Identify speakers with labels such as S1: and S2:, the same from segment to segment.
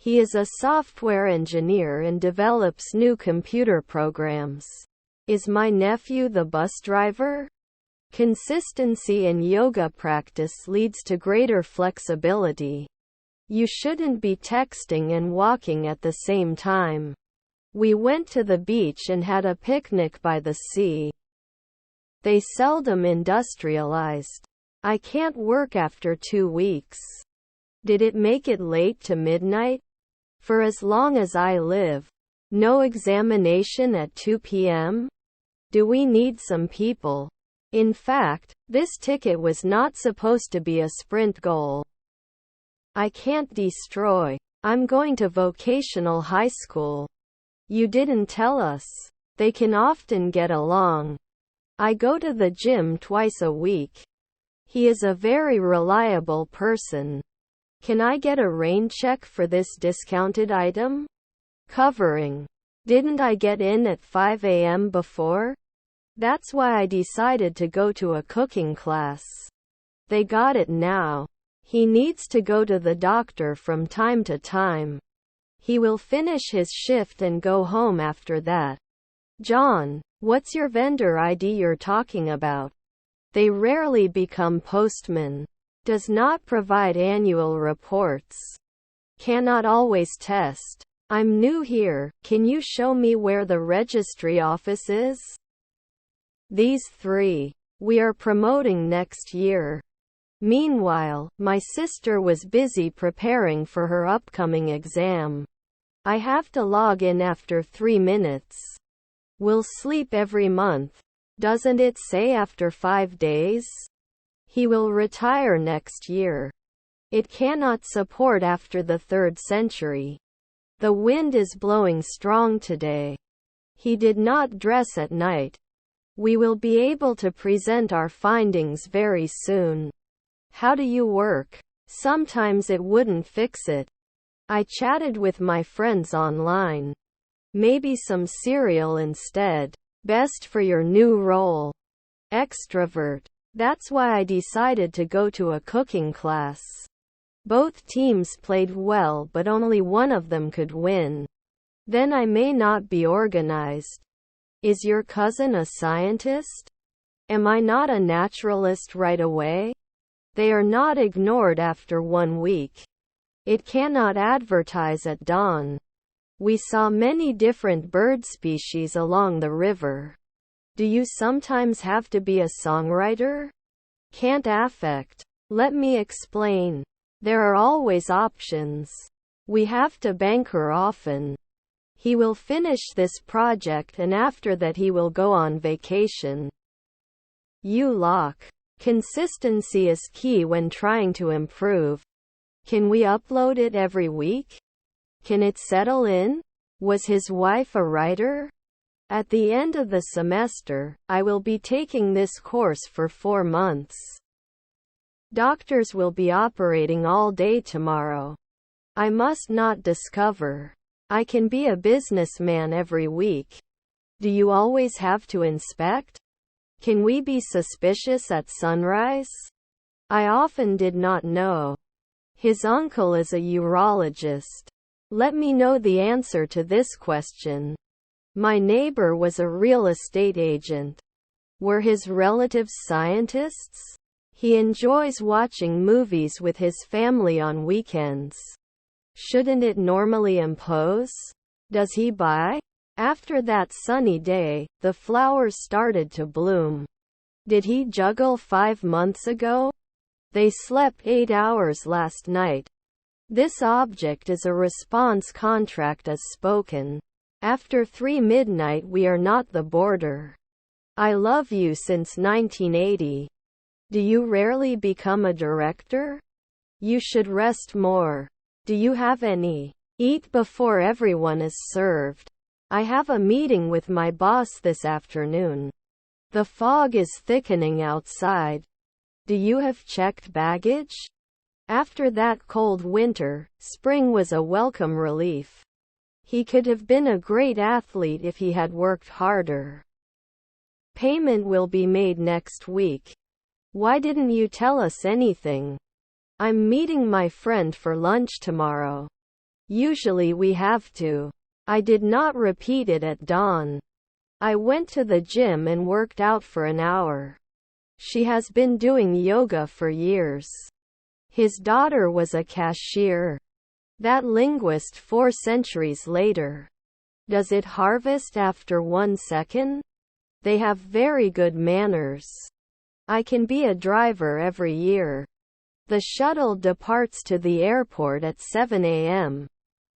S1: He is a software engineer and develops new computer programs. Is my nephew the bus driver? Consistency in yoga practice leads to greater flexibility. You shouldn't be texting and walking at the same time. We went to the beach and had a picnic by the sea. They seldom industrialized. I can't work after 2 weeks. Did it make it late to midnight? For as long as I live. No examination at 2 p.m.? Do we need some people? In fact, this ticket was not supposed to be a sprint goal. I can't destroy. I'm going to vocational high school. You didn't tell us. They can often get along. I go to the gym twice a week. He is a very reliable person. Can I get a rain check for this discounted item? Covering. Didn't I get in at 5 a.m. before? That's why I decided to go to a cooking class. They got it now. He needs to go to the doctor from time to time. He will finish his shift and go home after that. John, what's your vendor ID you're talking about? They rarely become postmen. Does not provide annual reports. Cannot always test. I'm new here, can you show me where the registry office is? These 3. We are promoting next year. Meanwhile, my sister was busy preparing for her upcoming exam. I have to log in after 3 minutes. Will sleep every month. Doesn't it say after 5 days? He will retire next year. It cannot support after the 3rd century. The wind is blowing strong today. He did not dress at night. We will be able to present our findings very soon. How do you work? Sometimes it wouldn't fix it. I chatted with my friends online. Maybe some cereal instead. Best for your new role. Extrovert. That's why I decided to go to a cooking class. Both teams played well but only one of them could win. Then I may not be organized. Is your cousin a scientist? Am I not a naturalist right away? They are not ignored after 1 week. It cannot advertise at dawn. We saw many different bird species along the river. Do you sometimes have to be a songwriter? Can't affect. Let me explain. There are always options. We have to banker often. He will finish this project and after that he will go on vacation. You lock. Consistency is key when trying to improve. Can we upload it every week? Can it settle in? Was his wife a writer? At the end of the semester, I will be taking this course for 4 months. Doctors will be operating all day tomorrow. I must not discover. I can be a businessman every week. Do you always have to inspect? Can we be suspicious at sunrise? I often did not know. His uncle is a urologist. Let me know the answer to this question. My neighbor was a real estate agent. Were his relatives scientists? He enjoys watching movies with his family on weekends. Shouldn't it normally impose? Does he buy? After that sunny day, the flowers started to bloom. Did he juggle 5 months ago? They slept 8 hours last night. This object is a response contract as spoken. After 3 midnight we are not the border. I love you since 1980. Do you rarely become a director? You should rest more. Do you have any? Eat before everyone is served. I have a meeting with my boss this afternoon. The fog is thickening outside. Do you have checked baggage? After that cold winter, spring was a welcome relief. He could have been a great athlete if he had worked harder. Payment will be made next week. Why didn't you tell us anything? I'm meeting my friend for lunch tomorrow. Usually we have to. I did not repeat it at dawn. I went to the gym and worked out for an hour. She has been doing yoga for years. His daughter was a cashier. That linguist 4 centuries later. Does it harvest after 1 second? They have very good manners. I can be a driver every year. The shuttle departs to the airport at 7 a.m.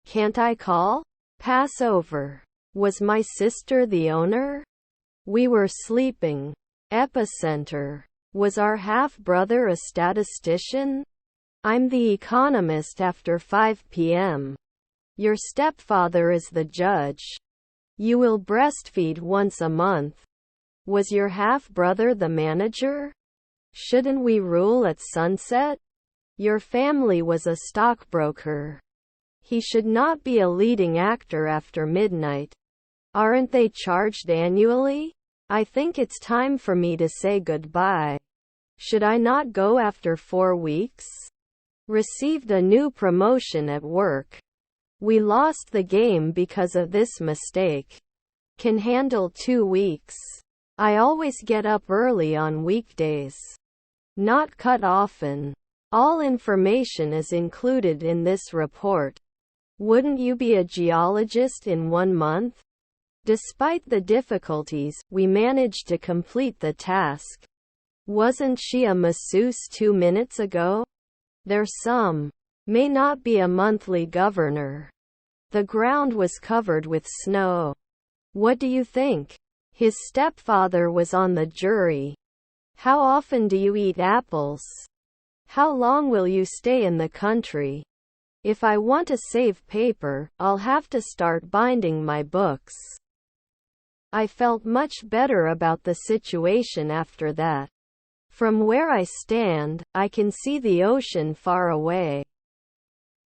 S1: Can't I call? Pass over. Was my sister the owner? We were sleeping. Epicenter. Was our half-brother a statistician? I'm the economist after 5 p.m. Your stepfather is the judge. You will breastfeed once a month. Was your half-brother the manager? Shouldn't we rule at sunset? Your family was a stockbroker. He should not be a leading actor after midnight. Aren't they charged annually? I think it's time for me to say goodbye. Should I not go after 4 weeks? Received a new promotion at work. We lost the game because of this mistake. Can handle 2 weeks. I always get up early on weekdays. Not cut often. All information is included in this report. Wouldn't you be a geologist in 1 month? Despite the difficulties, we managed to complete the task. Wasn't she a masseuse 2 minutes ago? There's some. May not be a monthly governor. The ground was covered with snow. What do you think? His stepfather was on the jury. How often do you eat apples? How long will you stay in the country? If I want to save paper, I'll have to start binding my books. I felt much better about the situation after that. From where I stand, I can see the ocean far away.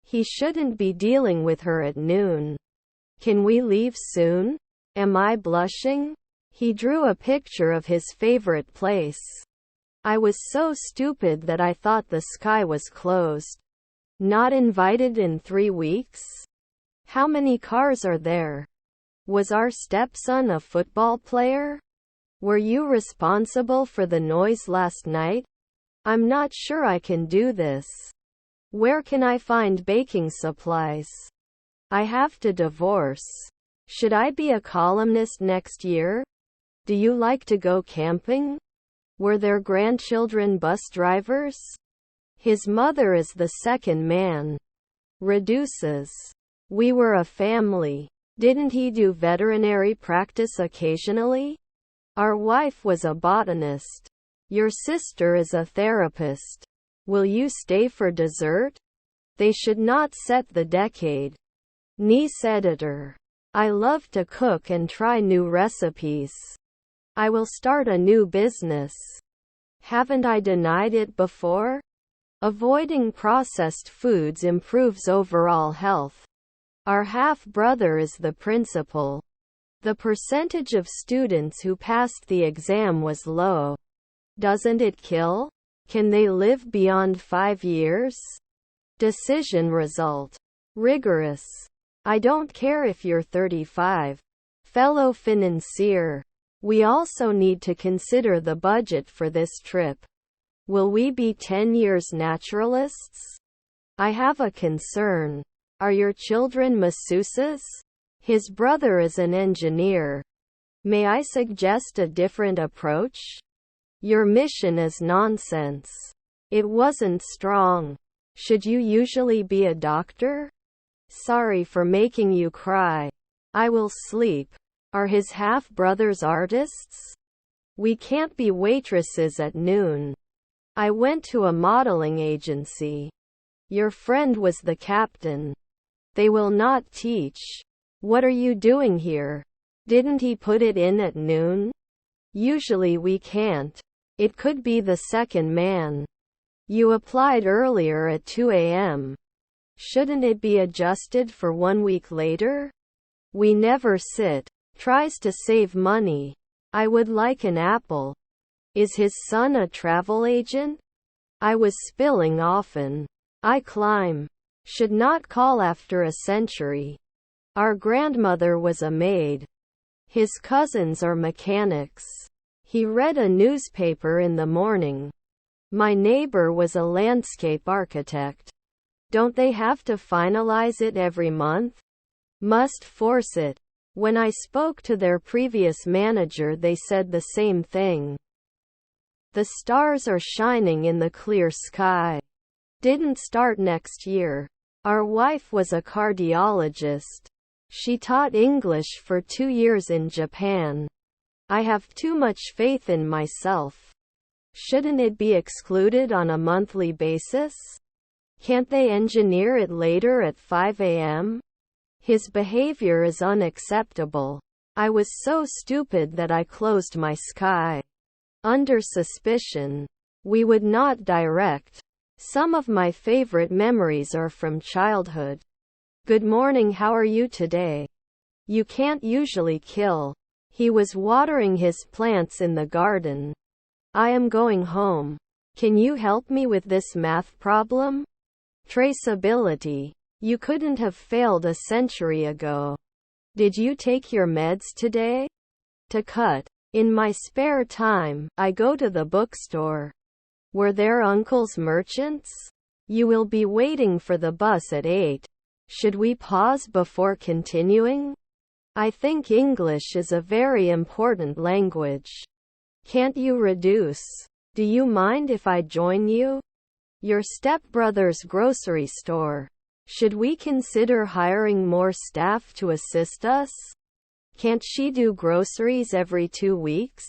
S1: He shouldn't be dealing with her at noon. Can we leave soon? Am I blushing? He drew a picture of his favorite place. I was so stupid that I thought the sky was closed. Not invited in 3 weeks? How many cars are there? Was our stepson a football player? Were you responsible for the noise last night? I'm not sure I can do this. Where can I find baking supplies? I have to divorce. Should I be a columnist next year? Do you like to go camping? Were their grandchildren bus drivers? His mother is the second man. Reduces. We were a family. Didn't he do veterinary practice occasionally? Our wife was a botanist. Your sister is a therapist. Will you stay for dessert? They should not set the decade. Niece editor. I love to cook and try new recipes. I will start a new business. Haven't I denied it before? Avoiding processed foods improves overall health. Our half-brother is the principal. The percentage of students who passed the exam was low. Doesn't it kill? Can they live beyond 5 years? Decision result. Rigorous. I don't care if you're 35. Fellow financier. We also need to consider the budget for this trip. Will we be 10 years naturalists? I have a concern. Are your children masseuses? His brother is an engineer. May I suggest a different approach? Your mission is nonsense. It wasn't strong. Should you usually be a doctor? Sorry for making you cry. I will sleep. Are his half-brothers artists? We can't be waitresses at noon. I went to a modeling agency. Your friend was the captain. They will not teach. What are you doing here? Didn't he put it in at noon? Usually we can't. It could be the second man. You applied earlier at 2 a.m. Shouldn't it be adjusted for 1 week later? We never sit. Tries to save money. I would like an apple. Is his son a travel agent? I was spilling often. I climb. Should not call after a century. Our grandmother was a maid. His cousins are mechanics. He read a newspaper in the morning. My neighbor was a landscape architect. Don't they have to finalize it every month? Must force it. When I spoke to their previous manager, they said the same thing. The stars are shining in the clear sky. Didn't start next year. Our wife was a cardiologist. She taught English for 2 years in Japan. I have too much faith in myself. Shouldn't it be excluded on a monthly basis? Can't they engineer it later at 5 a.m.? His behavior is unacceptable. I was so stupid that I closed my sky. Under suspicion. We would not direct. Some of my favorite memories are from childhood. Good morning, how are you today? You can't usually kill. He was watering his plants in the garden. I am going home. Can you help me with this math problem? Traceability. You couldn't have failed a century ago. Did you take your meds today? To cut. In my spare time, I go to the bookstore. Were there uncles merchants? You will be waiting for the bus at 8. Should we pause before continuing? I think English is a very important language. Can't you reduce? Do you mind if I join you? Your stepbrother's grocery store. Should we consider hiring more staff to assist us? Can't she do groceries every 2 weeks?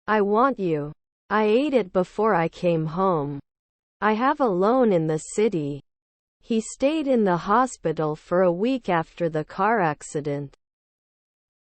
S1: I want you. I ate it before I came home. I have a loan in the city. He stayed in the hospital for a week after the car accident.